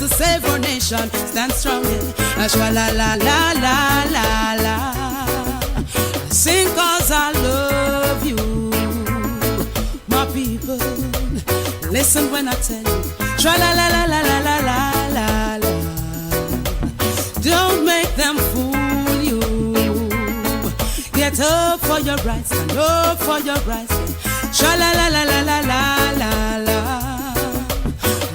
to save our nation. Stand strong, shwa la la la la la la. Sing 'cause I love you, my people. Listen when I tell you, shwa la la la la la la la la la. Don't make them fool you. Get up for your rights, stand up for your rights. Shwa la la la la la la la la.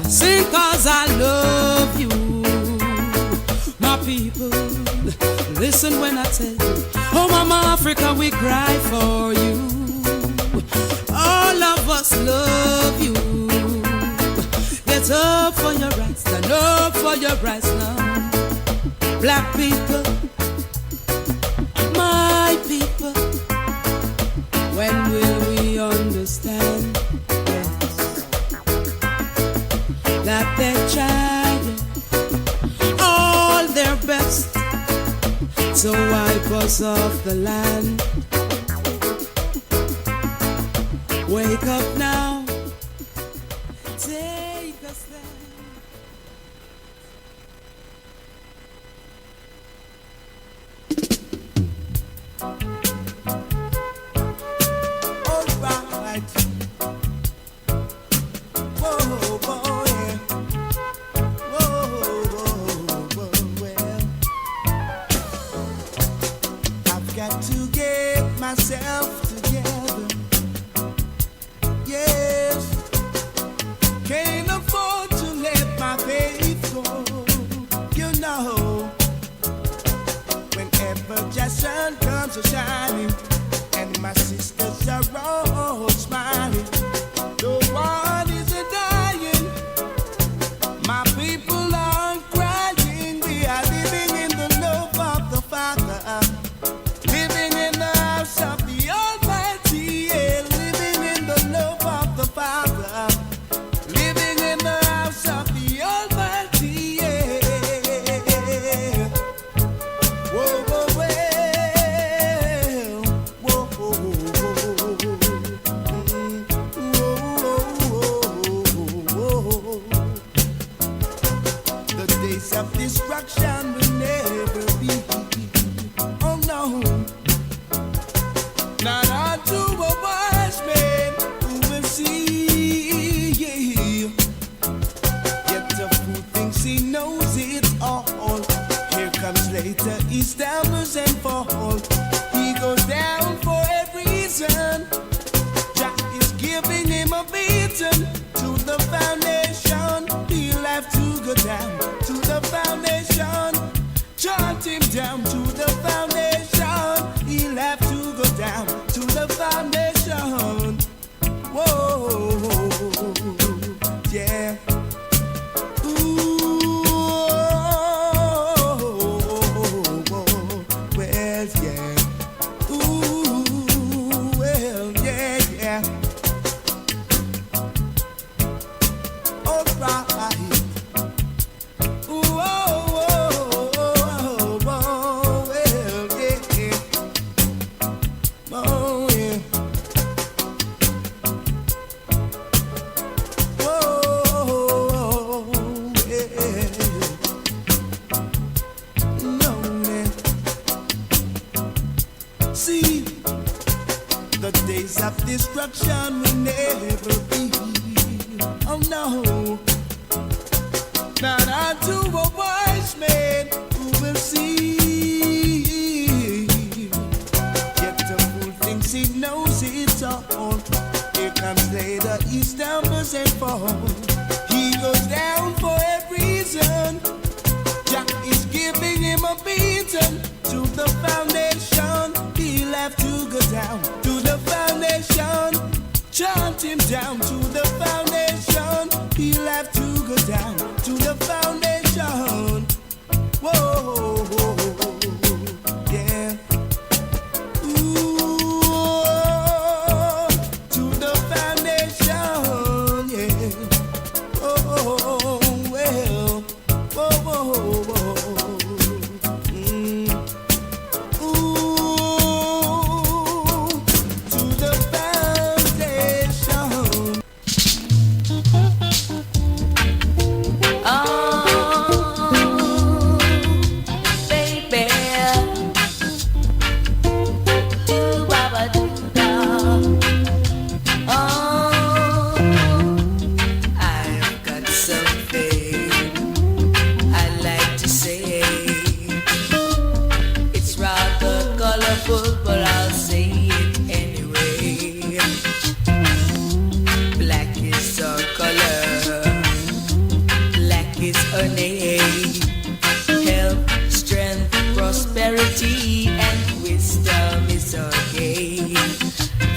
Sing 'cause I love you, my people. Listen when I tell you, oh Mama Africa, we cry for you. All of us love you. Get up for your rights, stand up for your rights now. Black people, my people, when will we understand, yes, that they're trying all their best to wipe us off the land? Wake up now, take a stand. Myself together, yes, can't afford to let my faith go. You know, whenever the sun comes a shining and my sisters are all smiling, the one is a dying, my people are crying. We are living in the love of the Father, living in the house of the Almighty, yeah, living in the love of the Father, living in the house of the Almighty, yeah. Whoa, whoa, well, whoa, whoa, whoa, whoa. The days of destruction will never be. Oh no. Not unto a wise man who will see. Yet the fool thinks he knows it all. Here comes later, he stammers and falls. He goes down for a reason. Jack is giving him a beating to the foundation. He'll have to go down to the foundation. Chant him down to the foundation. He'll have to go down to the foundation. Whoa, yeah. Ooh, well, yeah. Ooh, well, yeah, yeah. All right. Ooh, of destruction will never be. Oh no, not unto a wise man who will see. Yet the fool thinks he knows it all. Here comes later, he stumbles and falls. He goes down for a reason. Jack is giving him a beating to the foundation. He'll have to go down to the foundation. Chant him down to the foundation. He'll have to go down to the foundation. Whoa, yeah. Ooh, to the foundation, yeah. Oh, well, whoa. beauty and wisdom is our gain.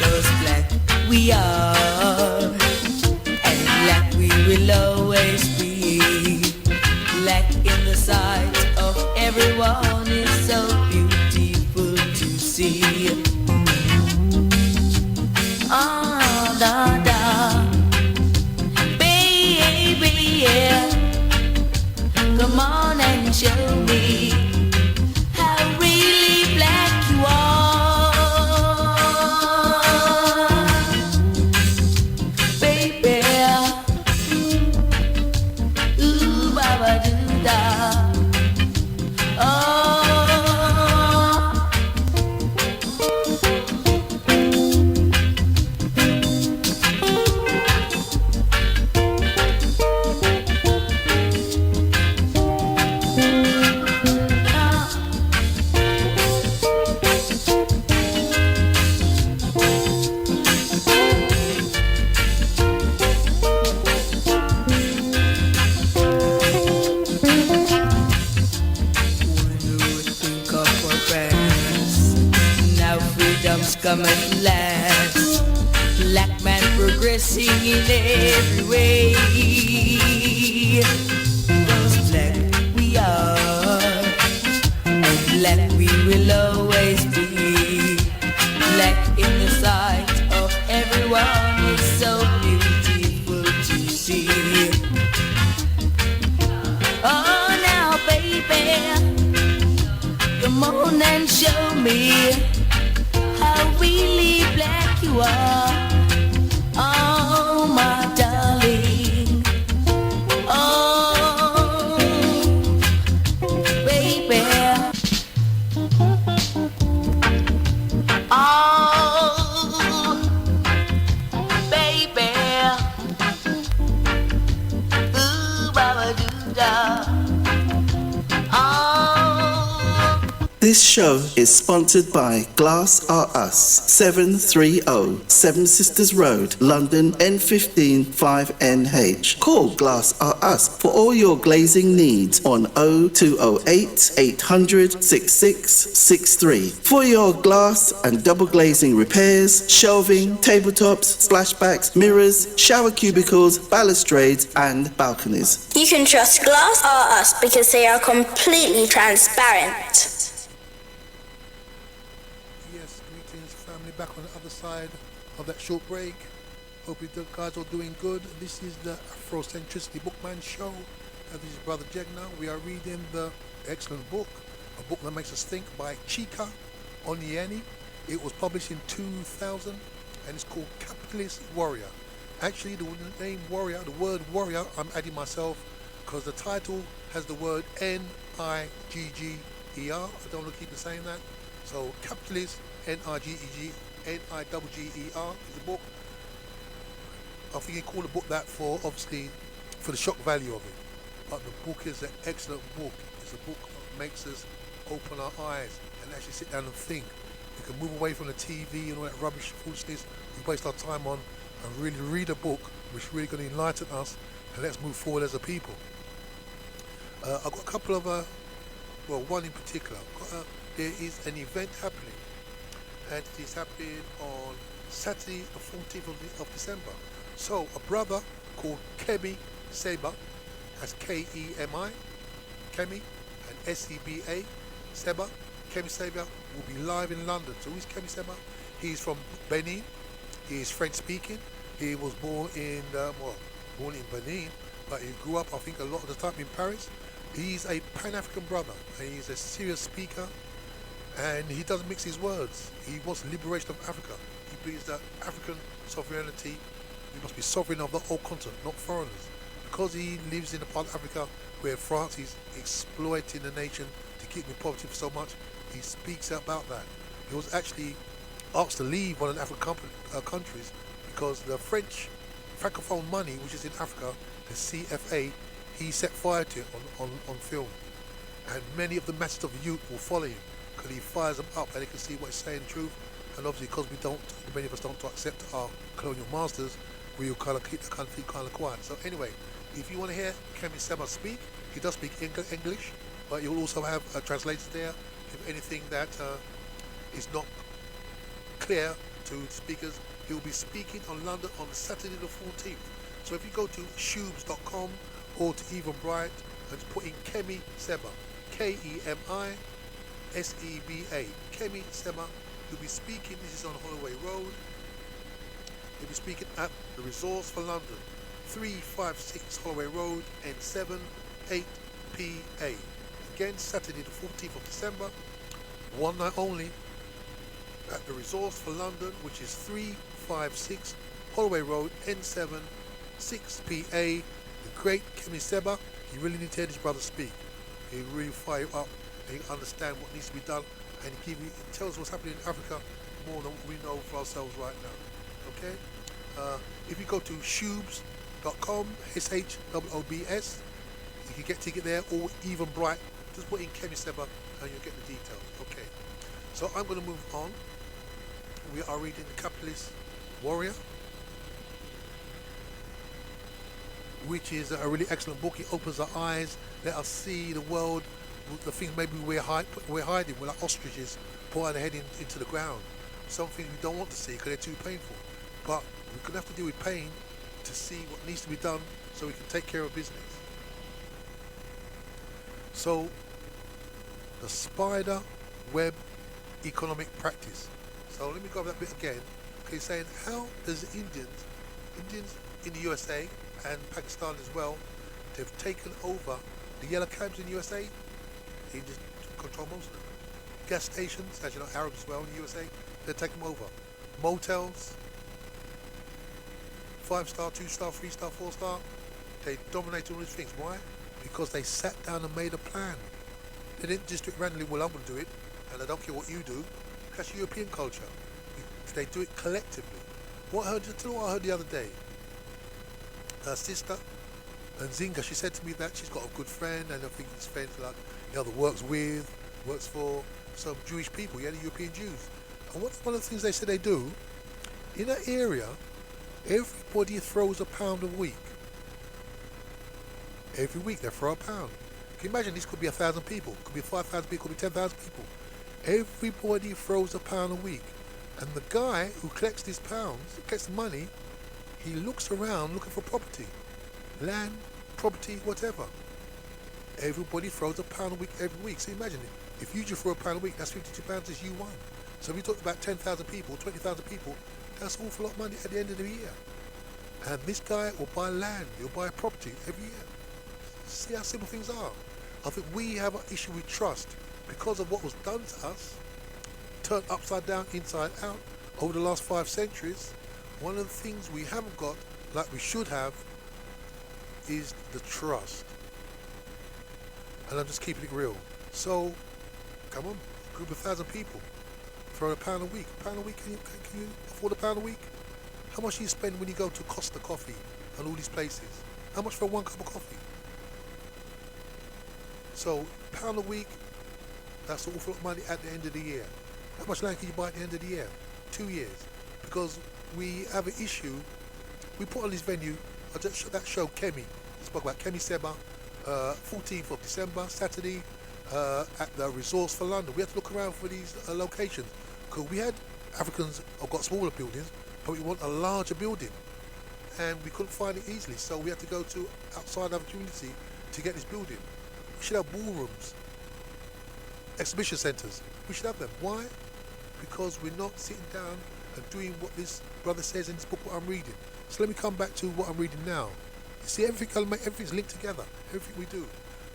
Those black we are, and black we will always be. Black in the sight of everyone is so beautiful to see. Ah, da da, baby, yeah. Come on and show me how really black you are, baby. Ooh, baba doo da. Oh. Come at last, black man progressing in every way. Cause black we are, and black we will always be. Black in the sight of everyone is so beautiful to see. Oh now baby, come on and show me how really black you are, oh my darling, oh baby, oh baby, ooh baba doo da, oh. This show is sponsored by Glass R Us, 730 Seven Sisters Road, London, N15 5NH. Call Glass R Us for all your glazing needs on 0208 800 6663. For your glass and double glazing repairs, shelving, tabletops, splashbacks, mirrors, shower cubicles, balustrades and balconies. You can trust Glass R Us because they are completely transparent. Back on the other side of that short break. Hope you guys are doing good. This is the Afrocentricity Bookman show. This is Brother Jegna. We are reading the excellent book, a book that makes us think, by Chika Onyeani. It was published in 2000 and it's called Capitalist Warrior. Actually, the name warrior, the word warrior, I'm adding myself because the title has the word Nigger. I don't want to keep saying that. So Capitalist Nigger is the book. I think you call the book that for obviously for the shock value of it. But the book is an excellent book. It's a book that makes us open our eyes and actually sit down and think. We can move away from the TV and all that rubbish foolishness we waste our time on and really read a book which is really going to enlighten us and let's move forward as a people. I've got a couple of one in particular. There is an event happening, and it is happening on Saturday the 14th of December. So a brother called Kemi Seba, that's Kemi, Kemi, and Seba, Seba, Kemi Seba will be live in London. So who's Kemi Seba? He's from Benin, he is French speaking, he was born in Benin, but he grew up I think a lot of the time in Paris. He's a Pan-African brother, and he's a serious speaker, and he doesn't mix his words. He wants the liberation of Africa. He believes that African sovereignty, we must be sovereign of the whole continent, not foreigners. Because he lives in a part of Africa where France is exploiting the nation to keep in poverty for so much, he speaks about that. He was actually asked to leave one of the African countries because the French Francophone money, which is in Africa, the CFA, he set fire to it on film. And many of the masses of the youth will follow him because he fires them up and they can see what he's saying the truth. And obviously because many of us don't accept our colonial masters, we will kind of keep the country kind of quiet. So anyway, if you want to hear Kemi Seba speak, he does speak English, but you'll also have translators there. If anything that is not clear to speakers, he will be speaking on London on Saturday the 14th. So if you go to shubes.com or to Even Bright and put in Kemi Seba, Kemiseba, Kemi Seba, he'll be speaking. This is on Holloway Road. He'll be speaking at the Resource for London, 356 Holloway Road, N7, 8PA. Again, Saturday the 14th of December, one night only, at the Resource for London, which is 356 Holloway Road, N7, 6PA. The great Kemi Seba, you really need to hear this brother speak. He really fire you up, and you understand what needs to be done, and he tells us what's happening in Africa more than what we know for ourselves right now. Okay? If you go to shubes.com, SHOOBS, you can get ticket there, or Even Bright. Just put in Kemi Seba and you'll get the details. Okay. So I'm going to move on. We are reading The Capitalist Warrior, which is a really excellent book. It opens our eyes, let us see the world, the things maybe we're hiding. We're like ostriches putting their head into the ground. Some things we don't want to see because they're too painful. But we're going to have to deal with pain to see what needs to be done so we can take care of business. So, the spider web economic practice. So let me go over that bit again. Okay, saying how does Indians in the USA and Pakistan as well, they've taken over the yellow cabs in the USA. They just control most of them. Gas stations, as you know, Arabs as well in the USA, they take them over. Motels, 5-star, 2-star, 3-star, 4-star, they dominated all these things. Why? Because they sat down and made a plan. They didn't just do it randomly, well, I'm going to do it, and I don't care what you do. That's European culture. They do it collectively. What I heard the other day? Her sister, Nzinga, she said to me that she's got a good friend, and I think his friend that works for some Jewish people, the European Jews. And one of the things they said they do, in that area, everybody throws a pound a week. Every week they throw a pound. Can you imagine this could be 1,000 people, could be 5,000 people, could be 10,000 people. Everybody throws a pound a week. And the guy who collects these pounds, collects the money, he looks around looking for property. Land, property, whatever. Everybody throws a pound a week every week. So imagine it. If you just throw a pound a week, that's 52 pounds as you won. So if you talk about 10,000 people, 20,000 people, that's an awful lot of money at the end of the year. And this guy will buy land, he'll buy property every year. See how simple things are. I think we have an issue with trust because of what was done to us, turned upside down, inside out, over the last 5 centuries. One of the things we haven't got, like we should have, is the trust. And I'm just keeping it real. So, come on, a group of 1,000 people, throw a pound a week. Pound a week, can you afford a pound a week? How much do you spend when you go to Costa Coffee and all these places? How much for 1 cup of coffee? So, pound a week, that's an awful lot of money at the end of the year. How much land can you buy at the end of the year? 2 years. Because we have an issue. We put on this venue, that show Kemi, I spoke about Kemi Seba, 14th of December, Saturday, at the Resource for London. We had to look around for these locations. Because we had Africans have got smaller buildings, but we want a larger building. And we couldn't find it easily, so we had to go to outside our community to get this building. We should have ballrooms, exhibition centres. We should have them. Why? Because we're not sitting down and doing what this brother says in this book, what I'm reading. So let me come back to what I'm reading now. You see, everything's linked together. Everything we do.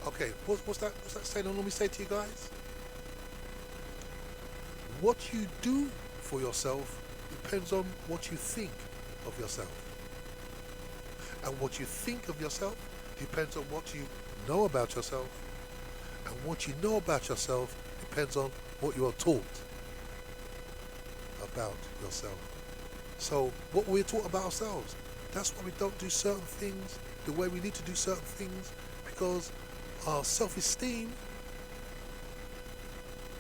Okay, what's that saying I normally say to you guys? What you do for yourself depends on what you think of yourself. And what you think of yourself depends on what you know about yourself. And what you know about yourself depends on what you are taught about yourself. So what we're taught about ourselves, that's why we don't do certain things the way we need to do certain things, because our self-esteem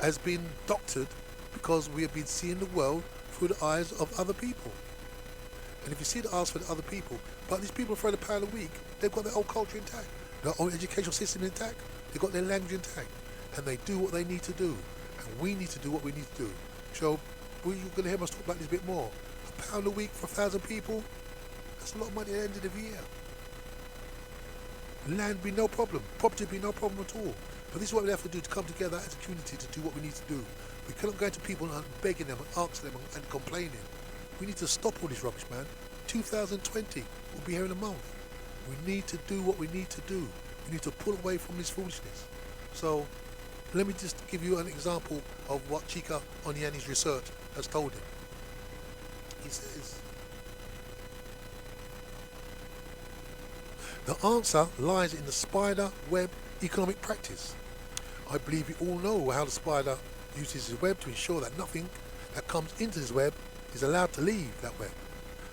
has been doctored because we have been seeing the world through the eyes of other people. And if you see the eyes for the other people, but these people throw the pound a week, they've got their own culture intact, their own educational system intact, they've got their language intact, and they do what they need to do. And we need to do what we need to do. So, you're going to hear us talk about this a bit more. £1 a week for 1,000 people, that's a lot of money at the end of the year. Land be no problem, property be no problem at all. But this is what we have to do, to come together as a community to do what we need to do. We cannot go to people and begging them and asking them and complaining. We need to stop all this rubbish, man. 2020, we'll be here in a month. We need to do what we need to do. We need to pull away from this foolishness. So, let me just give you an example of what Chika Oniani's research has told him. He says, the answer lies in the spider web economic practice. I believe you all know how the spider uses his web to ensure that nothing that comes into his web is allowed to leave that web.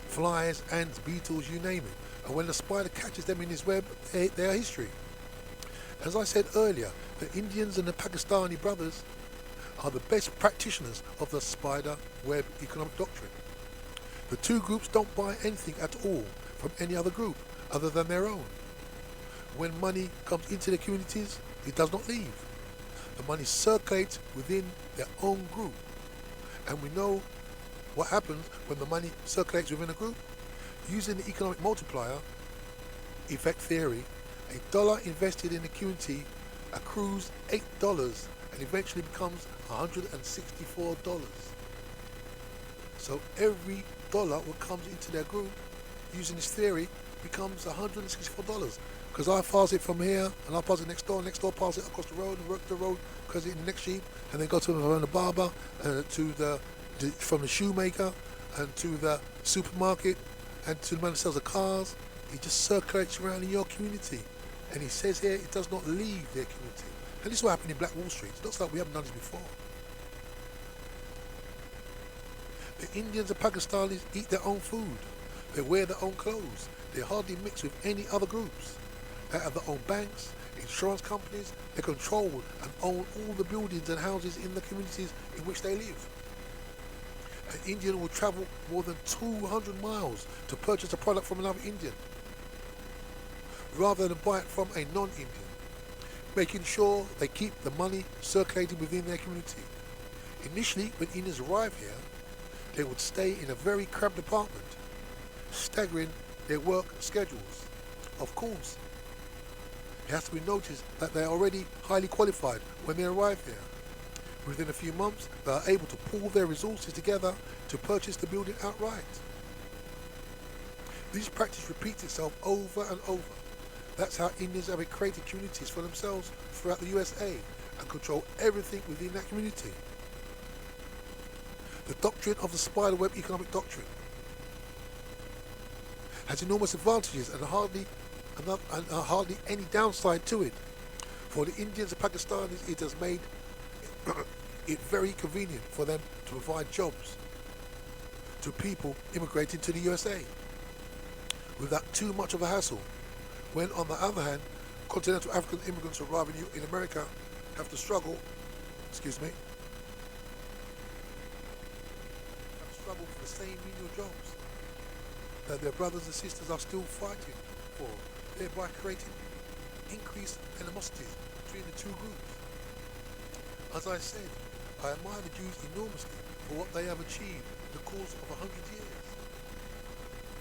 Flies, ants, beetles, you name it. And when the spider catches them in his web, they are history. As I said earlier, the Indians and the Pakistani brothers are the best practitioners of the spider web economic doctrine. The two groups don't buy anything at all from any other group other than their own. When money comes into their communities, it does not leave. The money circulates within their own group. And we know what happens when the money circulates within a group. Using the economic multiplier effect theory, $1 invested in the community accrues $8 and eventually becomes $164. So every dollar that comes into their group, using this theory, becomes $164. Because I pass it from here and I pass it next door pass it across the road and work the road because it's in the next sheep, and then go to the barber, to from the shoemaker, and to the supermarket, and to the man who sells the cars. It just circulates around in your community. And he says here it does not leave their community. And this is what happened in Black Wall Street. It looks like we haven't done this before. The Indians and Pakistanis eat their own food. They wear their own clothes. They hardly mix with any other groups. They have their own banks, insurance companies. They control and own all the buildings and houses in the communities in which they live. An Indian will travel more than 200 miles to purchase a product from another Indian, rather than buy it from a non-Indian, making sure they keep the money circulating within their community. Initially, when Indians arrived here, they would stay in a very cramped apartment, staggering their work schedules. Of course, it has to be noticed that they are already highly qualified when they arrive here. Within a few months, they are able to pool their resources together to purchase the building outright. This practice repeats itself over and over. That's how Indians have created communities for themselves throughout the USA and control everything within that community. The doctrine of the spiderweb economic doctrine has enormous advantages and hardly any downside to it. For the Indians and Pakistanis, it has made it very convenient for them to provide jobs to people immigrating to the USA without too much of a hassle. When, on the other hand, continental African immigrants arriving in America have to struggle, for the same menial jobs that their brothers and sisters are still fighting for, thereby creating increased animosity between the two groups. As I said, I admire the Jews enormously for what they have achieved in the course of 100 years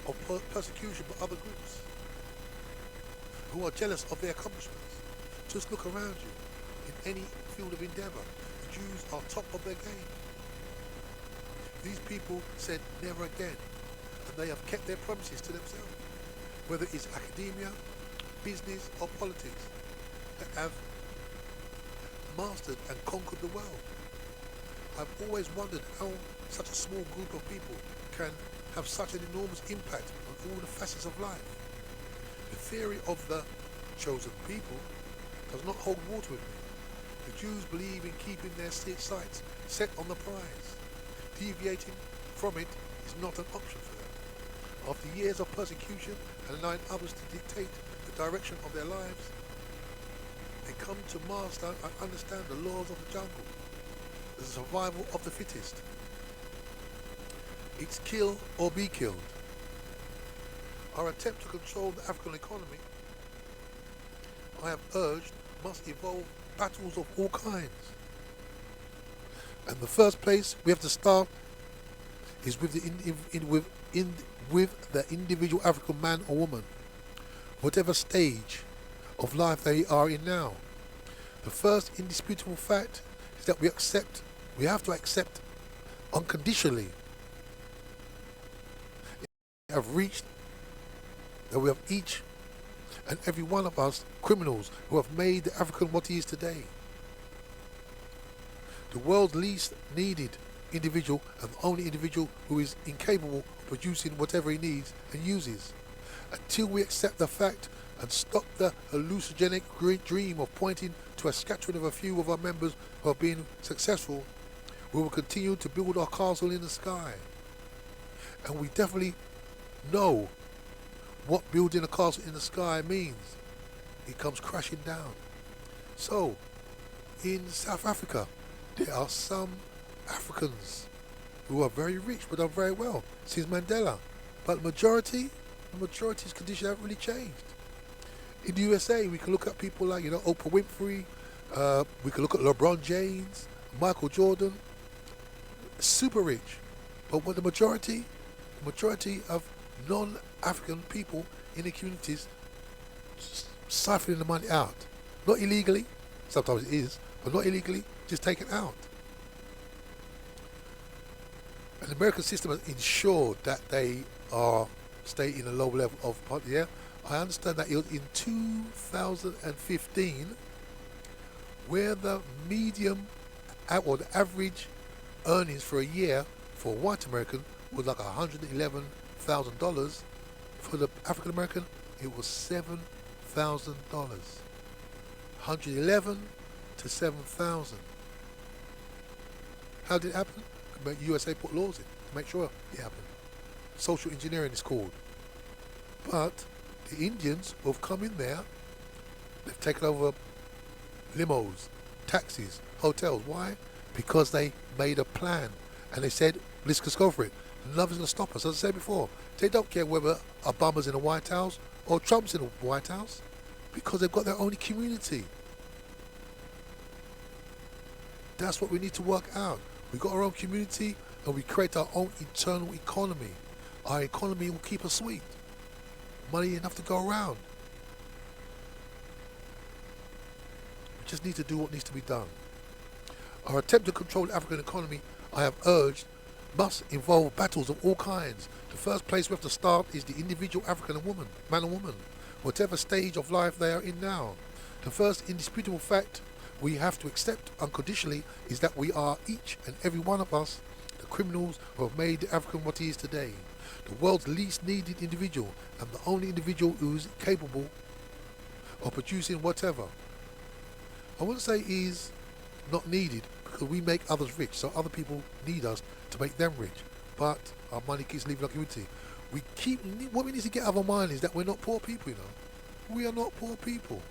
of persecution by other groups who are jealous of their accomplishments. Just look around you. In any field of endeavor, the Jews are top of their game. These people said never again, and they have kept their promises to themselves, whether it's academia, business, or politics. They have mastered and conquered the world. I've always wondered how such a small group of people can have such an enormous impact on all the facets of life. The theory of the chosen people does not hold water with me. The Jews believe in keeping their sights set on the prize. Deviating from it is not an option for them. After years of persecution and allowing others to dictate the direction of their lives, they come to master and understand the laws of the jungle, the survival of the fittest. It's kill or be killed. Our attempt to control the African economy, I have urged, must involve battles of all kinds. And the first place we have to start is with with the individual African man or woman, whatever stage of life they are in now. The first indisputable fact is that we have to accept unconditionally have reached that we have each and every one of us criminals who have made the African what he is today. The world's least needed individual and the only individual who is incapable of producing whatever he needs and uses. Until we accept the fact and stop the hallucinogenic great dream of pointing to a scattering of a few of our members who have been successful, we will continue to build our castle in the sky. And we definitely know what building a castle in the sky means. It comes crashing down. So, in South Africa, there are some Africans who are very rich but done very well since Mandela. But the majority's condition haven't really changed. In the USA, we can look at people like, Oprah Winfrey, we can look at LeBron James, Michael Jordan, super rich. But what the majority of non-African people in the communities siphoning the money out. Not illegally, sometimes it is, but not illegally, just taken out. And the American system has ensured that they are stay in a low level of poverty. Yeah, I understand that it was in 2015 where the medium or the average earnings for a year for a white American was like $111,000. For the African American, it was $7,000. 111 to 7,000. How did it happen? The USA put laws in to make sure it happened. Social engineering is called. But the Indians who have come in there, they've taken over limos, taxis, hotels. Why? Because they made a plan and they said, let's just go for it. Nothing's going to stop us. As I said before, they don't care whether Obama's in the White House or Trump's in the White House because they've got their own community. That's what we need to work out. We've got our own community and we create our own internal economy. Our economy will keep us sweet. Money enough to go around. We just need to do what needs to be done. Our attempt to control the African economy, I have urged, must involve battles of all kinds. The first place we have to start is the individual African woman, man and woman, whatever stage of life they are in now. The first indisputable fact we have to accept unconditionally is that we are each and every one of us the criminals who have made the African what he is today. The world's least needed individual and the only individual who is capable of producing whatever. I wouldn't say he's not needed because we make others rich, so other people need us to make them rich. But our money keeps leaving our community. What we need to get out of our mind is that we're not poor people, We are not poor people.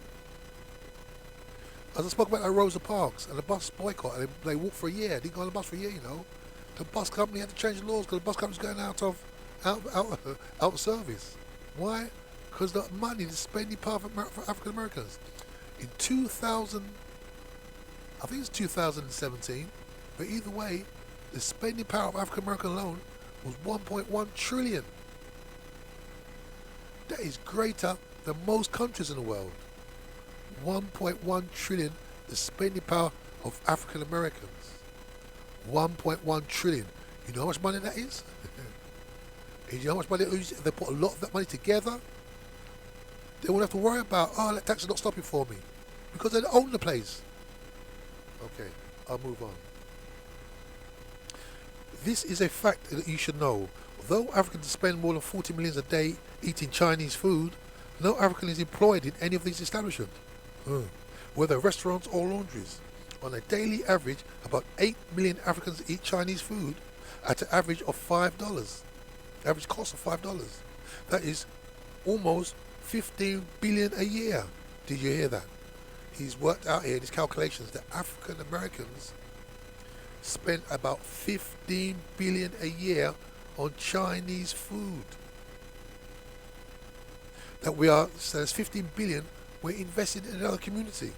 As I spoke about Rosa Parks and the bus boycott, and they walked for a year, didn't go on the bus for a year, The bus company had to change the laws because the bus company's going out of service. Why? Because the money, the spending power for African Americans. In 2000, I think it's 2017, but either way, the spending power of African American alone was 1.1 trillion. That is greater than most countries in the world. 1.1 trillion, the spending power of African Americans. 1.1 trillion. You know how much money that is? You know how much money if they put a lot of that money together? They won't have to worry about, that tax is not stopping for me. Because they own the place. Okay, I'll move on. This is a fact that you should know. Although Africans spend more than 40 million a day eating Chinese food, no African is employed in any of these establishments. Whether restaurants or laundries. On a daily average, about 8 million Africans eat Chinese food at an average of $5. Average cost of $5. That is almost 15 billion a year. Did you hear that? He's worked out here in his calculations that African Americans spend about 15 billion a year on Chinese food. So there's 15 billion we're investing in another community.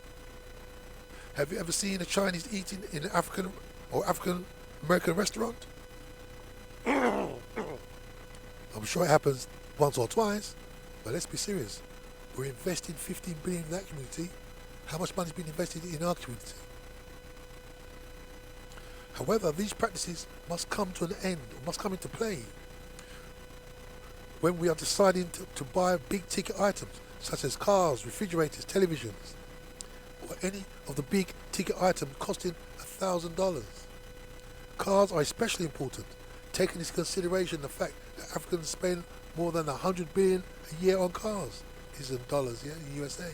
Have you ever seen a Chinese eating in an African or African American restaurant? I'm sure it happens once or twice, but let's be serious. We're investing 15 billion in that community. How much money has been invested in our community? However, these practices must come to an end, or must come into play when we are deciding to buy big ticket items such as cars, refrigerators, televisions, or any of the big ticket items costing $1,000. Cars are especially important, taking into consideration the fact that Africans spend more than 100 billion a year on cars. This is in dollars, yeah, in the USA.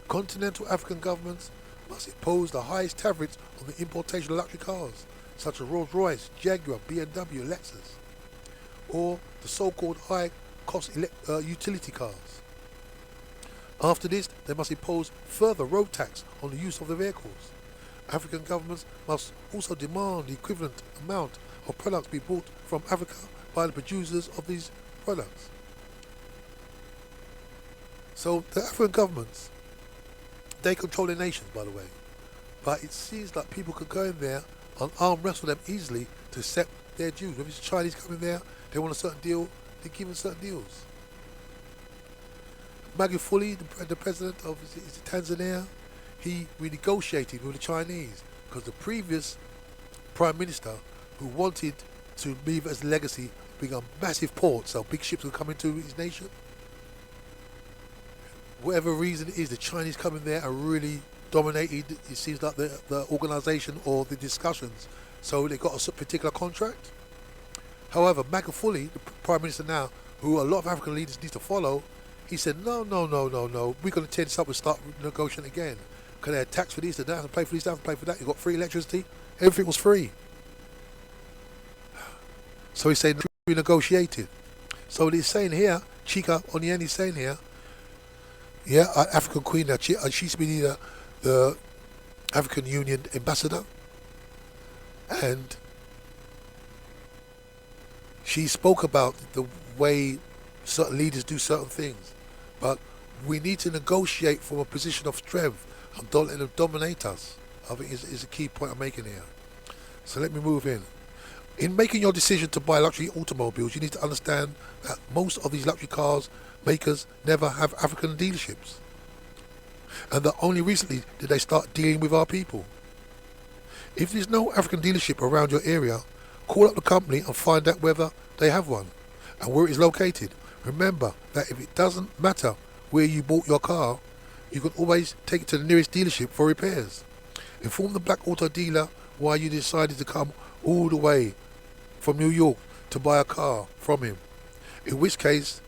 Continental African governments must impose the highest tariffs on the importation of luxury cars, such as Rolls-Royce, Jaguar, BMW, Lexus, or the so-called high-cost utility cars. After this, they must impose further road tax on the use of the vehicles. African governments must also demand the equivalent amount of products be bought from Africa by the producers of these products. So the African governments, they control their nations, by the way. But it seems like people could go in there and arm wrestle them easily to accept their dues. If it's Chinese coming there, they want a certain deal, they give them certain deals. Magufuli, the president of Tanzania, he renegotiated with the Chinese because the previous prime minister, who wanted to leave as legacy being a massive port so big ships would come into his nation, whatever reason it is, the Chinese coming there and really dominated, it seems like the organisation or the discussions, so they got a particular contract. However, Magufuli, the prime minister now, who a lot of African leaders need to follow, he said, no, we're going to tear this up and start negotiating again. Because they had tax for this, they don't have to pay for this, they don't have to pay for that, you got free electricity, everything was free. So he's saying renegotiated. So he's saying here, Chika Onieni is saying here, yeah, our African Queen, she's been the African Union ambassador, and she spoke about the way certain leaders do certain things, but we need to negotiate from a position of strength and don't let them dominate us. I think is a key point I'm making here. So let me move in. In making your decision to buy luxury automobiles, you need to understand that most of these luxury cars makers never have African dealerships, and that only recently did they start dealing with our people. If there's no African dealership around your area, call up the company and find out whether they have one and where it is located. Remember that if it doesn't matter where you bought your car, you can always take it to the nearest dealership for repairs. Inform the black auto dealer why you decided to come all the way from New York to buy a car from him. In which case,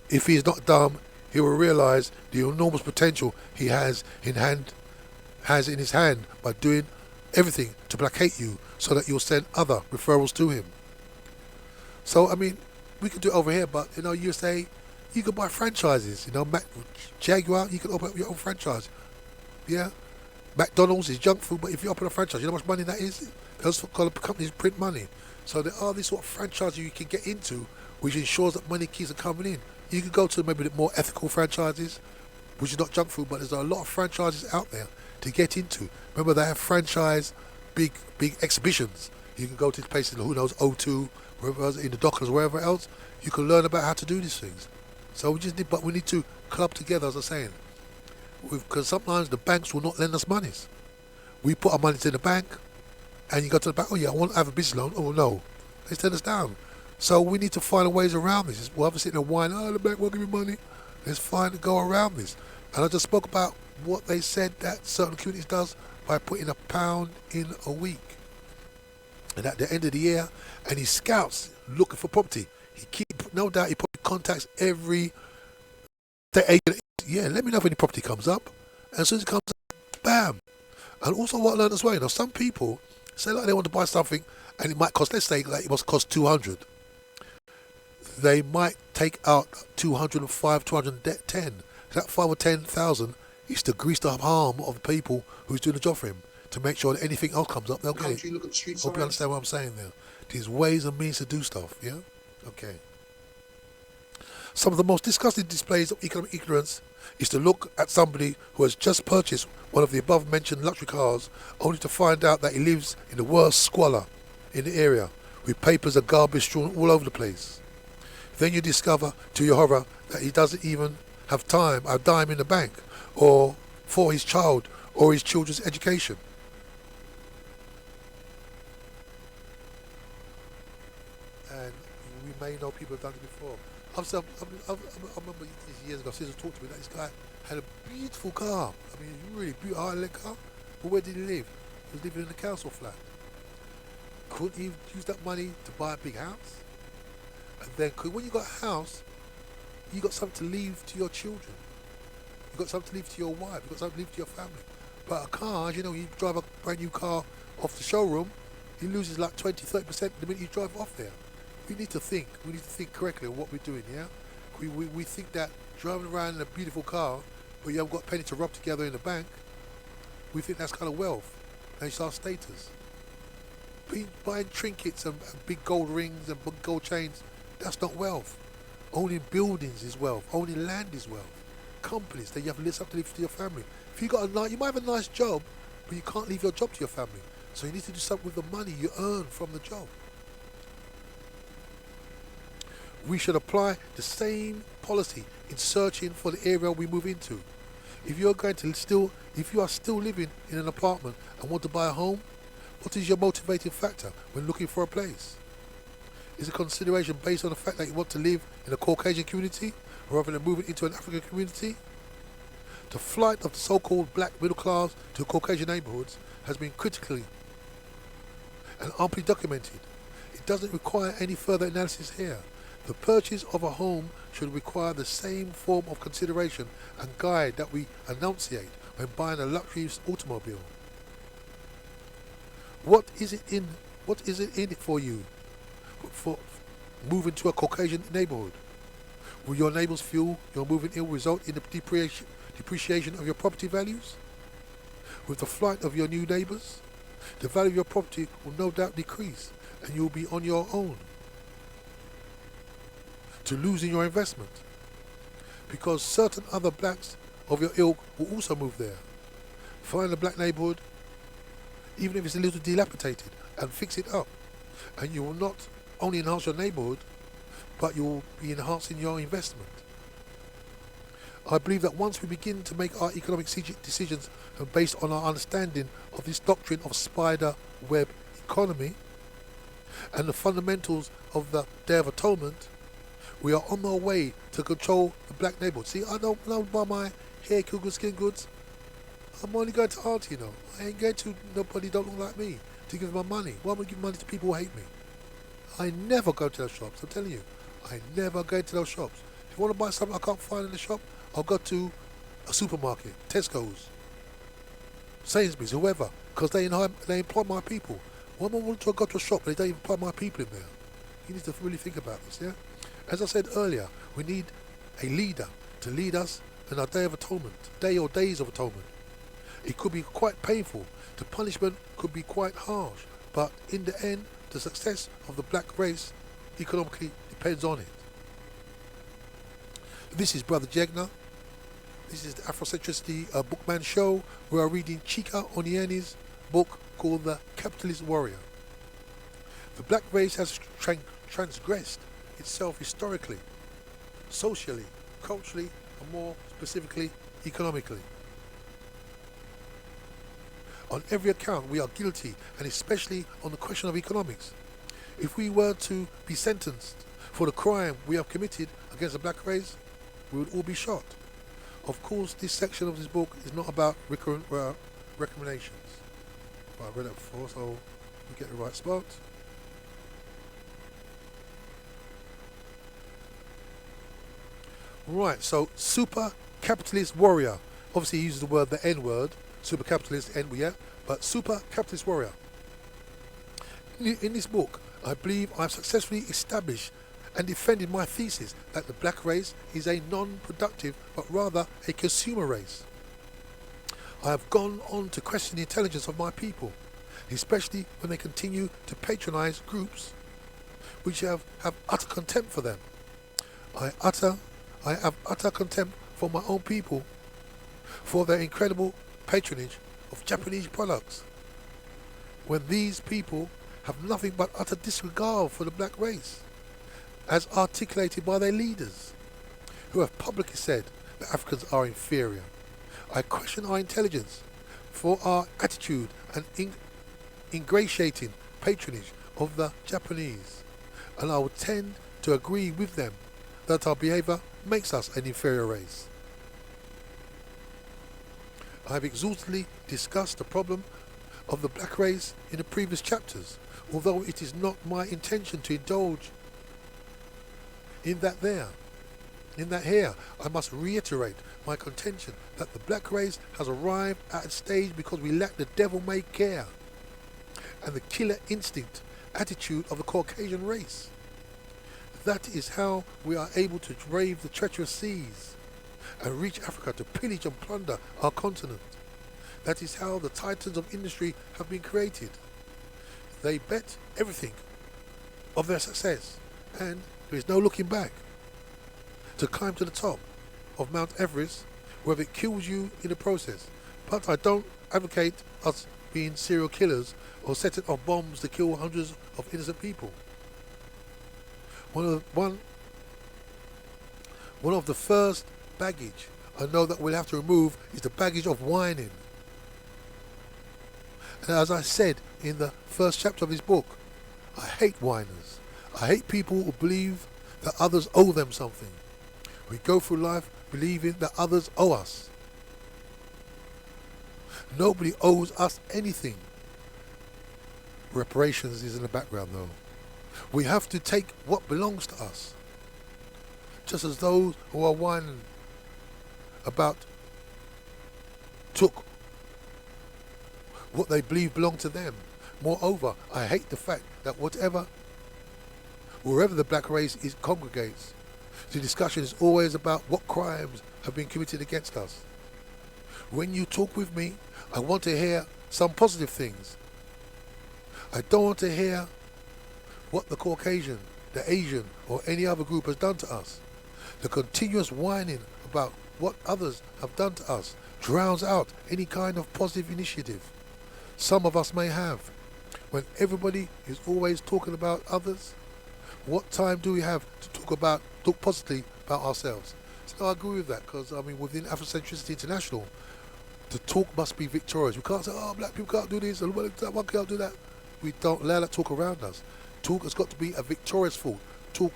if he is not dumb, he will realise the enormous potential he has in his hand by doing everything to placate you so that you'll send other referrals to him. So, I mean, we could do it over here, but, USA, you can buy franchises. Jaguar, you can open up your own franchise. Yeah? McDonald's is junk food, but if you open a franchise, you know how much money that is? Those companies print money. So there are these sort of franchises you can get into, which ensures that money keeps coming in. You can go to maybe the more ethical franchises, which is not junk food, but there's a lot of franchises out there to get into. Remember, they have franchise big exhibitions. You can go to places, who knows, O2, wherever else, in the Dockers, wherever else. You can learn about how to do these things. So we need to club together, as I'm saying, because sometimes the banks will not lend us monies. We put our money in the bank, and you go to the bank, oh yeah, I want to have a business loan. Oh no, they turn us down. So we need to find ways around this. We'll have to sit there and whine, the bank won't give me money. Let's find and go around this. And I just spoke about what they said that certain communities does by putting £1 in a week. And at the end of the year, and he scouts looking for property. No doubt he probably contacts every agent. Yeah, let me know if any property comes up. And as soon as it comes up, bam. And also what I learned as well, some people say like they want to buy something and it might cost, let's say like it must cost 200. They might take out 205, 210. That 5 or 10,000 is to grease the arm of the people who's doing the job for him to make sure that anything else comes up, they'll get it. Look at the street Hope you understand what I'm saying there. There's ways and means to do stuff, yeah? Okay. Some of the most disgusting displays of economic ignorance is to look at somebody who has just purchased one of the above mentioned luxury cars only to find out that he lives in the worst squalor in the area, with papers and garbage strewn all over the place. Then you discover, to your horror, that he doesn't even have a dime in the bank, or for his child or his children's education. And we may know people have done it before. I remember years ago, Caesar talked to me that this guy had a beautiful car. I mean, really beautiful, high-end car. But where did he live? He was living in a council flat. Couldn't he use that money to buy a big house? And then, when you got a house, you got something to leave to your children. You got something to leave to your wife. You got something to leave to your family. But a car, as you know, you drive a brand new car off the showroom, he loses like 20-30% the minute you drive off there. We need to think. We need to think correctly on what we're doing, yeah? We think that driving around in a beautiful car, but you haven't got a penny to rub together in the bank, we think that's kind of wealth. And it's our status. Buying trinkets and big gold rings and big gold chains, that's not wealth. Owning buildings is wealth. Owning land is wealth. Companies that you have something to leave to your family. If you you might have a nice job, but you can't leave your job to your family. So you need to do something with the money you earn from the job. We should apply the same policy in searching for the area we move into. If you are still living in an apartment and want to buy a home, what is your motivating factor when looking for a place? Is a consideration based on the fact that you want to live in a Caucasian community rather than moving into an African community? The flight of the so-called black middle class to Caucasian neighborhoods has been critically and amply documented. It doesn't require any further analysis here. The purchase of a home should require the same form of consideration and guide that we enunciate when buying a luxury automobile. What is it in it for you for moving to a Caucasian neighborhood? Will your neighbors feel your moving in will result in the depreciation of your property values? With the flight of your new neighbors, the value of your property will no doubt decrease and you will be on your own to losing your investment, because certain other blacks of your ilk will also move there. Find a black neighborhood, even if it's a little dilapidated, and fix it up, and you will not only enhance your neighborhood, but you will be enhancing your investment. I believe that once we begin to make our economic decisions based on our understanding of this doctrine of spider web economy and the fundamentals of the Day of Atonement, we are on our way to control the black neighborhood. See, I don't buy my hair, Cougar Skin Goods. I'm only going to art, you know. I ain't going to nobody don't look like me to give my money. Why would I give money to people who hate me? I never go to those shops, I'm telling you. I never go to those shops. If I want to buy something I can't find in the shop, I'll go to a supermarket, Tesco's, Sainsbury's, whoever, because they employ my people. Why am I want to go to a shop but they don't employ my people in there? You need to really think about this, yeah? As I said earlier, we need a leader to lead us in our Day of Atonement, day or days of atonement. It could be quite painful. The punishment could be quite harsh. But in the end, the success of the black race economically depends on it. This is Brother Jegna. This is the Afrocentricity Bookman Show. We are reading Chika Onieni's book called The Capitalist Warrior. The black race has transgressed itself historically, socially, culturally, and more specifically, economically. On every account, we are guilty, and especially on the question of economics. If we were to be sentenced for the crime we have committed against the black race, we would all be shot. Of course, this section of this book is not about recommendations. Well, I read that before, so we get the right spot. Right, so super capitalist warrior. Obviously, he uses the word, the N word, super capitalist, but super capitalist warrior. In this book, I believe I've successfully established and defended my thesis that the black race is a non-productive but rather a consumer race. I have gone on to question the intelligence of my people, especially when they continue to patronize groups which have utter contempt for them. I have utter contempt for my own people for their incredible patronage of Japanese products, when these people have nothing but utter disregard for the black race, as articulated by their leaders, who have publicly said that Africans are inferior. I question our intelligence for our attitude and ingratiating patronage of the Japanese, and I would tend to agree with them that our behaviour makes us an inferior race. I have exhaustively discussed the problem of the black race in the previous chapters, although it is not my intention to indulge in that here. I must reiterate my contention that the black race has arrived at a stage because we lack the devil-may care and the killer instinct attitude of the Caucasian race. That is how we are able to brave the treacherous seas and reach Africa to pillage and plunder our continent. That is how the titans of industry have been created. They bet everything of their success, and there is no looking back. To climb to the top of Mount Everest, whether it kills you in the process. But I don't advocate us being serial killers or setting off bombs to kill hundreds of innocent people. One of the first baggage I know that we'll have to remove is the baggage of whining. And as I said in the first chapter of this book, I hate whiners. I hate people who believe that others owe them something. We go through life believing that others owe us. Nobody owes us anything. Reparations is in the background though. We have to take what belongs to us. Just as those who are whining about took what they believe belonged to them. Moreover, I hate the fact that wherever the black race congregates, the discussion is always about what crimes have been committed against us. When you talk with me, I want to hear some positive things. I don't want to hear what the Caucasian, the Asian, or any other group has done to us. The continuous whining about what others have done to us drowns out any kind of positive initiative some of us may have. When everybody is always talking about others, what time do we have to talk positively about ourselves? So I agree with that, because within Afrocentricity International, the talk must be victorious. We can't say, oh, black people can't do this, and that one can't do that. We don't allow that talk around us. Talk has got to be a victorious thought. Talk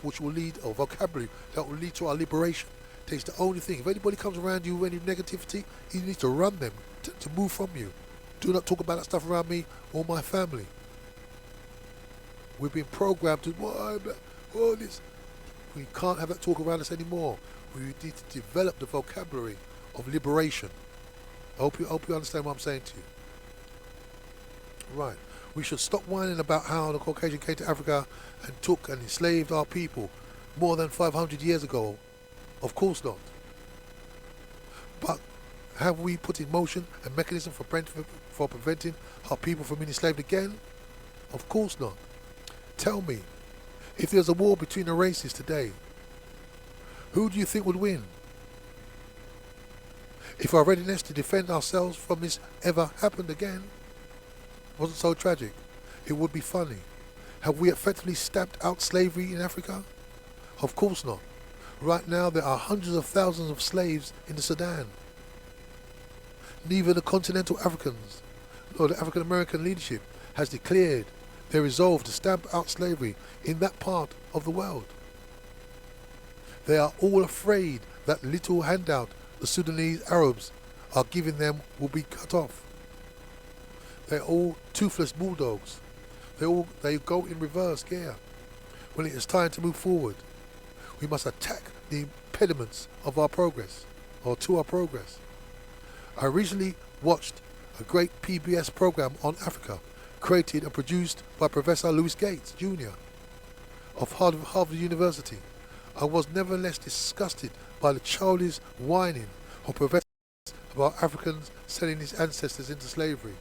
which will lead, or vocabulary that will lead to our liberation. It's the only thing. If anybody comes around you with any negativity, you need to run them to move from you. Do not talk about that stuff around me or my family. We've been programmed to, this. We can't have that talk around us anymore. We need to develop the vocabulary of liberation. I hope you understand what I'm saying to you. Right. We should stop whining about how the Caucasian came to Africa and took and enslaved our people more than 500 years ago. Of course not. But have we put in motion a mechanism for preventing our people from being enslaved again? Of course not. Tell me, if there's a war between the races today, who do you think would win? If our readiness to defend ourselves from this ever happened again wasn't so tragic, it would be funny. Have we effectively stamped out slavery in Africa? Of course not. Right now there are hundreds of thousands of slaves in the Sudan. Neither the continental Africans nor the African American leadership has declared their resolve to stamp out slavery in that part of the world. They are all afraid that little handout the Sudanese Arabs are giving them will be cut off. They're all toothless bulldogs. They go in reverse gear. When it is time to move forward, we must attack the impediments of our progress, or to our progress. I recently watched a great PBS program on Africa, created and produced by Professor Louis Gates, Jr. of Harvard University. I was nevertheless disgusted by the childish whining of professors about Africans selling his ancestors into slavery.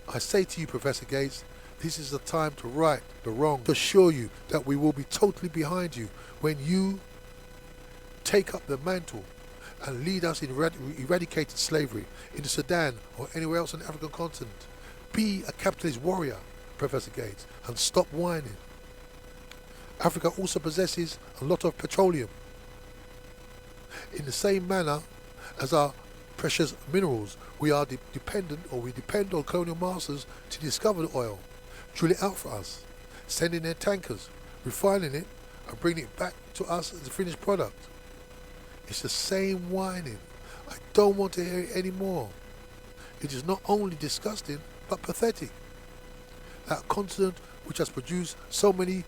I say to you, Professor Gates, this is the time to right the wrong, to assure you that we will be totally behind you when you take up the mantle and lead us in eradicated slavery in the Sudan or anywhere else on the African continent. Be a capitalist warrior, Professor Gates, and stop whining. Africa also possesses a lot of petroleum. In the same manner as our precious minerals, we are dependent, or we depend on colonial masters to discover the oil, drill it out for us, send in their tankers, refining it, and bring it back to us as a finished product. It's the same whining. I don't want to hear it anymore. It is not only disgusting, but pathetic. That continent which has produced so many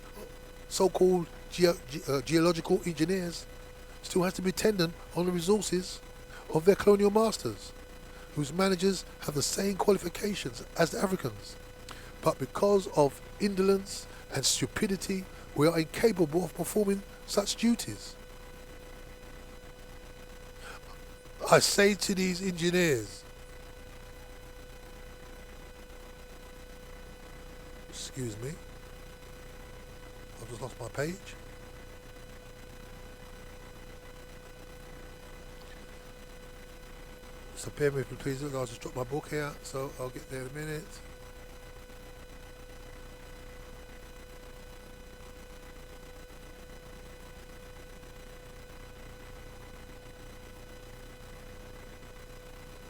so-called geological engineers still has to be dependent on the resources of their colonial masters, whose managers have the same qualifications as the Africans. But because of indolence and stupidity, we are incapable of performing such duties. I say to these engineers, excuse me, I've just lost my page. So bear with me please, I'll just drop my book here, so I'll get there in a minute.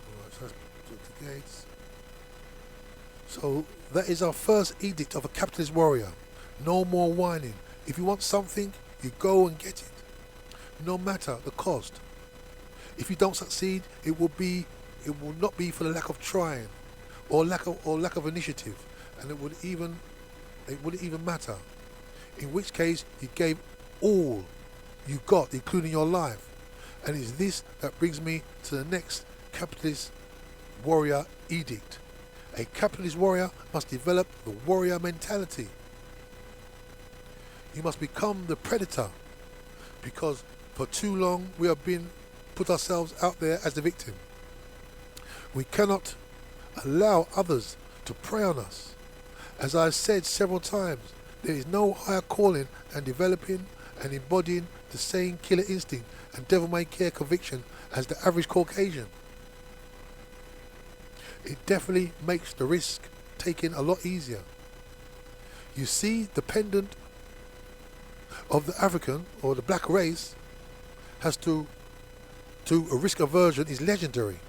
Alright, so that's the gates. So that is our first edict of a capitalist warrior. No more whining. If you want something, you go and get it, no matter the cost. If you don't succeed, it will not be for the lack of trying, or lack of initiative, and it wouldn't even matter. In which case, you gave all you got, including your life. And it's this that brings me to the next capitalist warrior edict. A capitalist warrior must develop the warrior mentality. You must become the predator, because for too long we have been put ourselves out there as the victim. We cannot allow others to prey on us. As I've said several times, there is no higher calling than developing and embodying the same killer instinct and devil-may-care conviction as the average Caucasian. It definitely makes the risk taking a lot easier. You see, dependent of the African or the black race has to a risk aversion is legendary.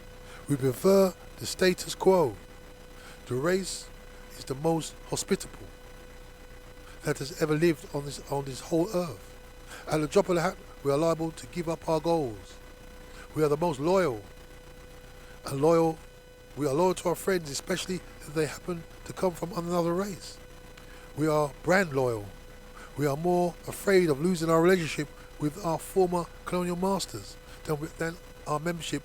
We prefer the status quo. The race is the most hospitable that has ever lived on this whole earth. At the drop of the hat, we are liable to give up our goals. We are the most loyal, and we are loyal to our friends, especially if they happen to come from another race. We are brand loyal. We are more afraid of losing our relationship with our former colonial masters than our membership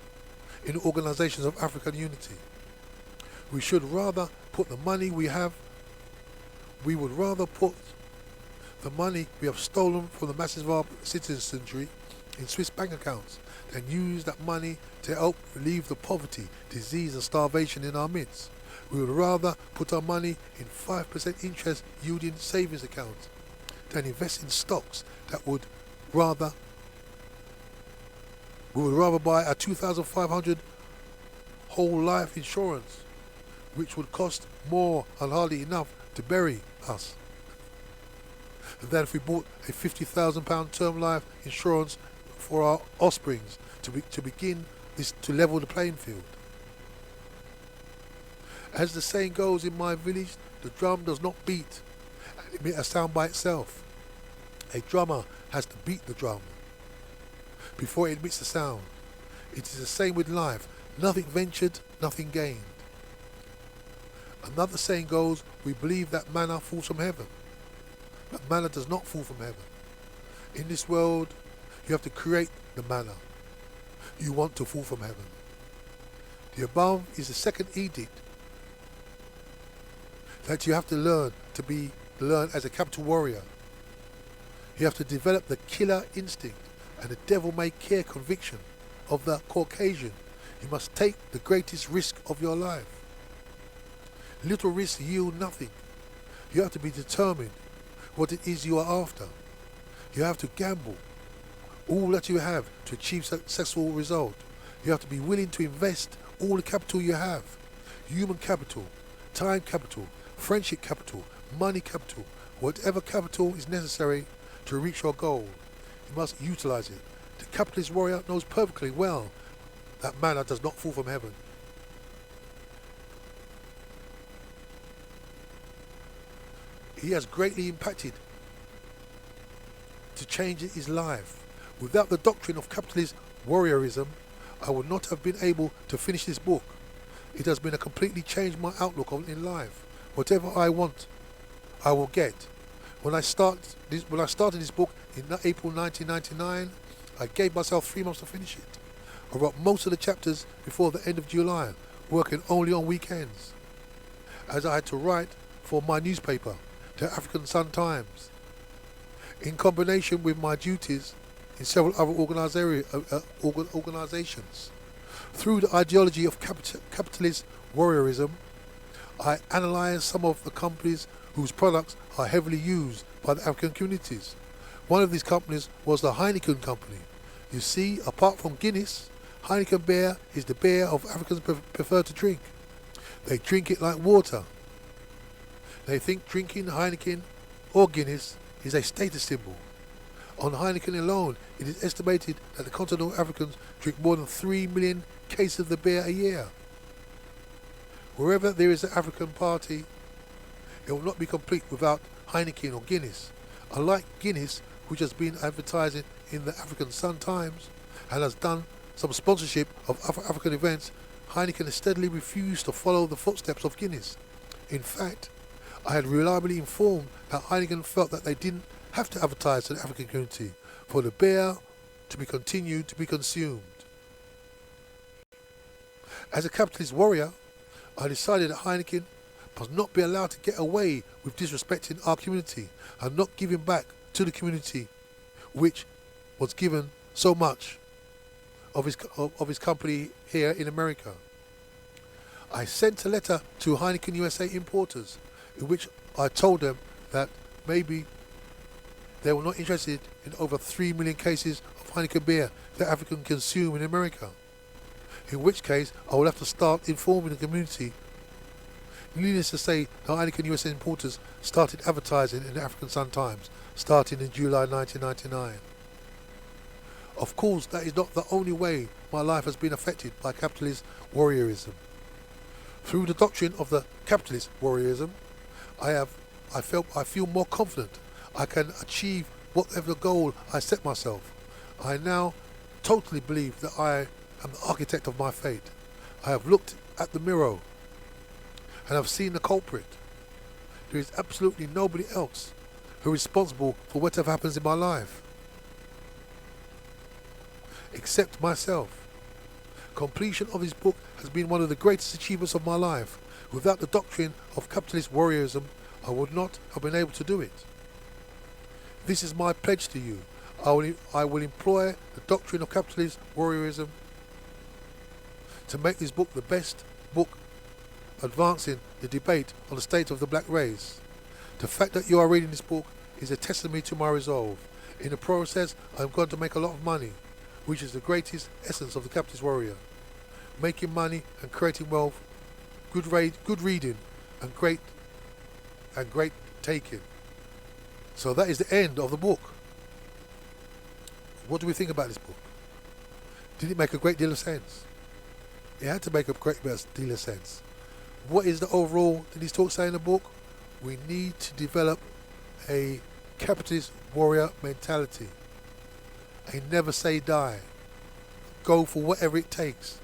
in organizations of African unity. We should rather put the money we have, we would rather put the money we have stolen from the masses of our citizenry in Swiss bank accounts than use that money to help relieve the poverty, disease and starvation in our midst. We would rather put our money in 5% interest yielding savings accounts than invest in stocks that we would rather buy a 2,500 whole life insurance, which would cost more and hardly enough to bury us, than if we bought a £50,000 term life insurance for our offsprings to begin this, to level the playing field. As the saying goes in my village, the drum does not beat and emit a sound by itself. A drummer has to beat the drum before it emits the sound. It is the same with life. Nothing ventured, nothing gained. Another saying goes, we believe that manna falls from heaven. But manna does not fall from heaven. In this world, you have to create the manna you want to fall from heaven. The above is the second edict that you have to learn as a capital warrior. You have to develop the killer instinct and the devil-may-care conviction of the Caucasian. You must take the greatest risk of your life. Little risks yield nothing. You have to be determined what it is you are after. You have to gamble all that you have to achieve successful result. You have to be willing to invest all the capital you have. Human capital, time capital, friendship capital, money capital, whatever capital is necessary to reach your goal. You must utilize it. The capitalist warrior knows perfectly well that manna does not fall from heaven. He has greatly impacted to change his life. Without the doctrine of capitalist warriorism, I would not have been able to finish this book. It has been a completely changed my outlook in life. Whatever I want, I will get. When I started this book in April 1999, I gave myself 3 months to finish it. I wrote most of the chapters before the end of July, working only on weekends, as I had to write for my newspaper, the African Sun Times, in combination with my duties in several other organizations. Through the ideology of capitalist warriorism, I analyzed some of the companies whose products are heavily used by the African communities. One of these companies was the Heineken Company. You see, apart from Guinness, Heineken beer is the beer of Africans prefer to drink. They drink it like water. They think drinking Heineken or Guinness is a status symbol. On Heineken alone, it is estimated that the continental Africans drink more than 3 million cases of the beer a year. Wherever there is an African party, it will not be complete without Heineken or Guinness. Unlike Guinness, which has been advertising in the African Sun Times and has done some sponsorship of other African events, Heineken has steadily refused to follow the footsteps of Guinness. In fact, I had reliably informed that Heineken felt that they didn't have to advertise to the African community for the beer to be continued to be consumed. As a capitalist warrior, I decided that Heineken must not be allowed to get away with disrespecting our community and not giving back to the community which was given so much of his company here in America. I sent a letter to Heineken USA importers in which I told them that maybe they were not interested in over 3 million cases of Heineken beer that Africans consume in America. In which case, I will have to start informing the community. Needless to say, the Heineken USA importers started advertising in the African Sun Times, starting in July 1999. Of course, that is not the only way my life has been affected by capitalist warriorism. Through the doctrine of the capitalist warriorism, I feel more confident I can achieve whatever goal I set myself. I now totally believe that I am the architect of my fate. I have looked at the mirror and have seen the culprit. There is absolutely nobody else who is responsible for whatever happens in my life except myself. Completion of this book has been one of the greatest achievements of my life. Without the doctrine of capitalist warriorism, I would not have been able to do it. This is my pledge to you. I will employ the doctrine of capitalist warriorism to make this book the best book advancing the debate on the state of the black race. The fact that you are reading this book is a testimony to my resolve. In the process, I am going to make a lot of money, which is the greatest essence of the capitalist warrior. Making money and creating wealth, good reading, and great taking. So that is the end of the book. What do we think about this book? Did it make a great deal of sense? It had to make a great deal of sense. What is the overall, did these talks say in the book? We need to develop a capitalist warrior mentality. A never say die. Go for whatever it takes.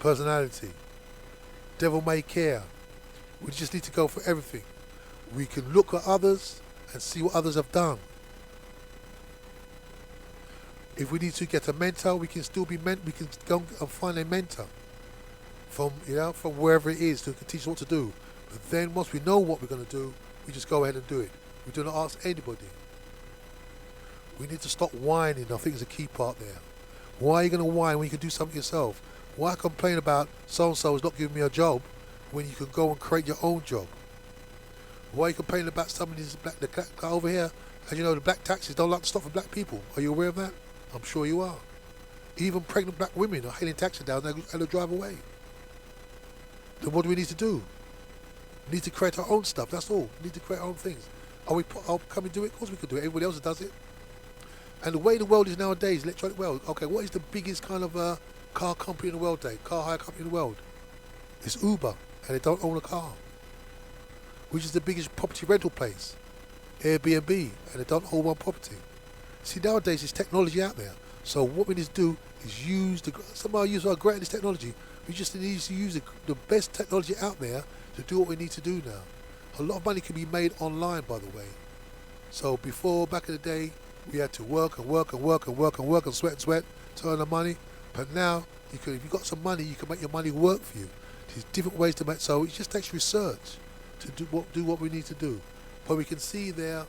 Personality. Devil may care. We just need to go for everything. We can look at others and see what others have done. If we need to get a mentor, we can still be we can go and find a mentor from wherever it is to teach us what to do. But then once we know what we're going to do, we just go ahead and do it. We do not ask anybody. We need to stop whining. I think is a key part there. Why are you going to whine when you can do something yourself? Why complain about so-and-so is not giving me a job when you can go and create your own job? Why are you complaining about somebody's black over here? As you know, the black taxis don't like to stop for black people. Are you aware of that? I'm sure you are. Even pregnant black women are hailing taxi down and they drive away. Then what do we need to do? We need to create our own stuff, that's all. We need to create our own things. Can we do it? Of course we can do it. Everybody else does it. And the way the world is nowadays, electronic world, okay, what is the biggest kind of car company in the world today? Car hire company in the world? It's Uber, and they don't own a car. Which is the biggest property rental place? Airbnb, and they don't own one property. See, nowadays there's technology out there. So what we need to do is somehow use our greatest technology. We just need to use the best technology out there to do what we need to do now. A lot of money can be made online, by the way. So before, back in the day, we had to work and sweat to earn the money. But now, if you've got some money, you can make your money work for you. There's different ways to make. So it just takes research to do what we need to do. But we can see there,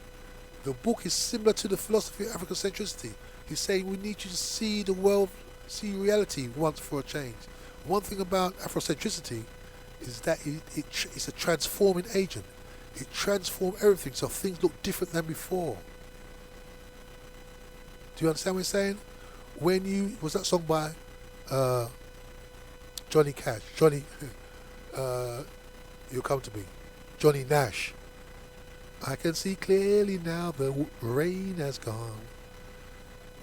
the book is similar to the philosophy of Afrocentricity. He's saying we need you to see the world, see reality once for a change. One thing about Afrocentricity is that it's a transforming agent. It transforms everything so things look different than before. Do you understand what I'm saying? Was that song by Johnny Cash? You'll come to me. Johnny Nash. I can see clearly now the rain has gone.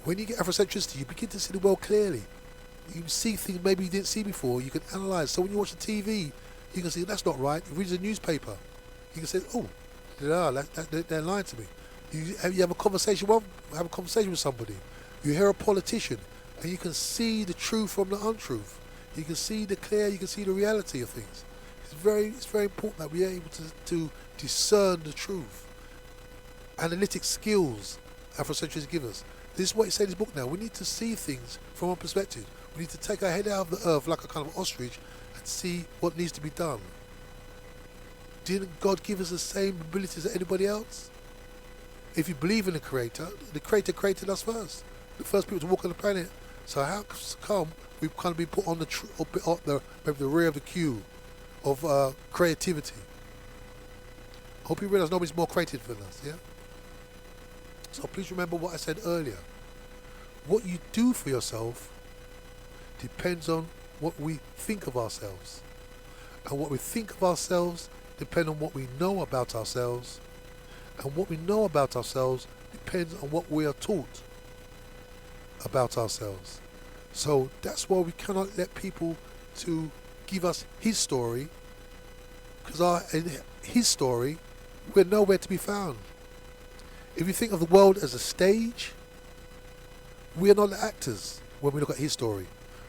When you get Afrocentricity, you begin to see the world clearly. You see things maybe you didn't see before. You can analyse. So when you watch the TV, you can see that's not right. You read the newspaper, you can say, oh, they're lying to me. You have a conversation. Have a conversation with somebody. You hear a politician, and you can see the truth from the untruth. You can see the clear. You can see the reality of things. It's very important that we are able to discern the truth. Analytic skills Afrocentrics give us. This is what he said in his book now. We need to see things from our perspective. We need to take our head out of the earth like a kind of ostrich and see what needs to be done. Didn't God give us the same abilities as anybody else? If you believe in the Creator created us first. The first people to walk on the planet. So how come we've kind of been put on maybe the rear of the queue of creativity? I hope you realise nobody's more creative than us, yeah? So please remember what I said earlier. What you do for yourself depends on what we think of ourselves. And what we think of ourselves depends on what we know about ourselves. And what we know about ourselves depends on what we are taught about ourselves. So that's why we cannot let people to give us his story, because in his story, we're nowhere to be found. If you think of the world as a stage, we are not the actors when we look at his story.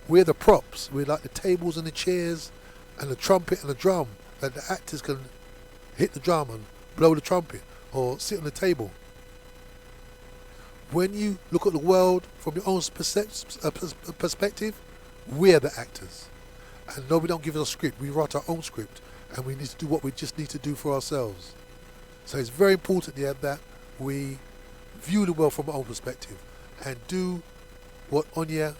We're the props. We're like the tables and the chairs and the trumpet and the drum, that the actors can hit the drum and blow the trumpet or sit on the table. When you look at the world from your own perspective, we're the actors. And nobody don't give us a script. We write our own script, and we need to do what we just need to do for ourselves. So it's very important that we view the world from our own perspective and do what Onyé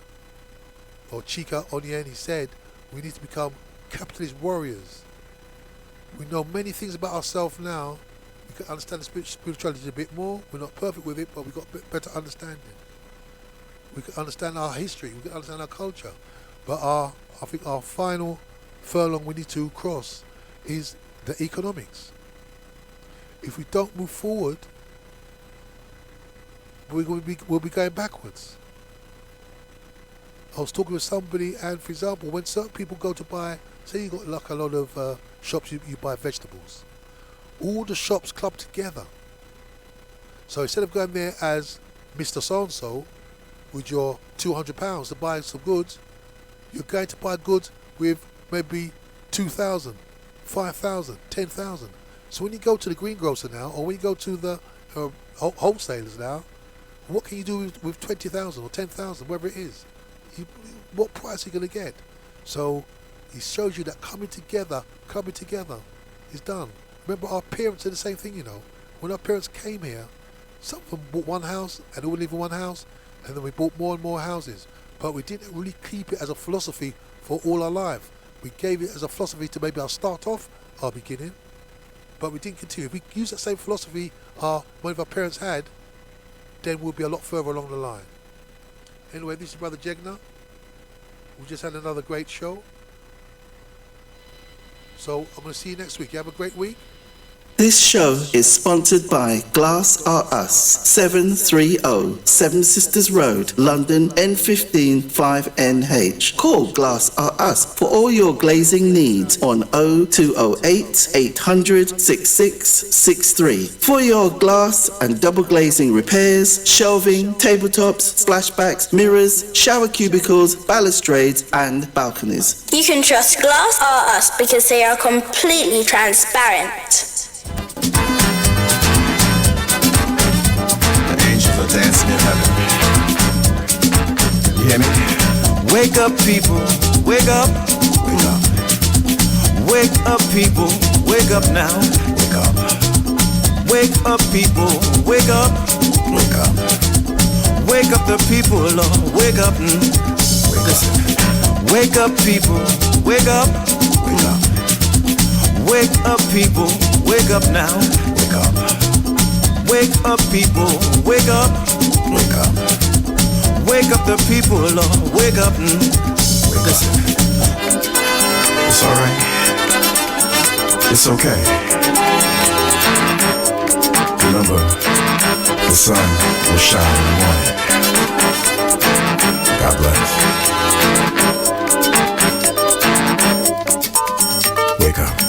or Chika Onyeani said. We need to become capitalist warriors. We know many things about ourselves now. We can understand the spirituality a bit more. We're not perfect with it, but we've got a bit better understanding. We can understand our history. We can understand our culture. But I think our final furlong we need to cross is the economics. If we don't move forward, we'll be going backwards. I was talking with somebody, and for example, when certain people go to buy, say you got like a lot of shops you buy vegetables, all the shops club together. So instead of going there as Mr. So-and-so with your £200 to buy some goods, you're going to buy goods with maybe 2,000, 5,000, 10,000. So when you go to the greengrocer now, or when you go to the wholesalers now, what can you do with 20,000 or 10,000, whatever it is? What price are you going to get? So it shows you that coming together is done. Remember, our parents did the same thing, you know. When our parents came here, some of them bought one house and they would live in one house, and then we bought more and more houses. But we didn't really keep it as a philosophy for all our life. We gave it as a philosophy to maybe our start off, our beginning, but we didn't continue. If we use that same philosophy one of our parents had, then we'll be a lot further along the line. Anyway, this is Brother Jegna. We just had another great show. So I'm going to see you next week. You have a great week. This show is sponsored by Glass R Us, 730 Seven Sisters Road, London, N15 5NH. Call Glass R Us for all your glazing needs on 0208 800 6663. For your glass and double glazing repairs, shelving, tabletops, splashbacks, mirrors, shower cubicles, balustrades and balconies. You can trust Glass R Us because they are completely transparent. Angels are dancing in heaven. You hear me? Wake up, people. Wake up. Wake up. Wake up, people. Wake up now. Wake up. Wake up, people. Wake up. Wake up. Wake up the people, Lord. Wake up. Wake Listen. Up. Wake up, people. Wake up. Wake up. Wake up, people. Wake up now. Wake up. Wake up, people. Wake up. Wake up. Wake up the people, Lord. Wake up. Listen. It's alright. It's okay. Remember, the sun will shine in the morning. God bless. Wake up.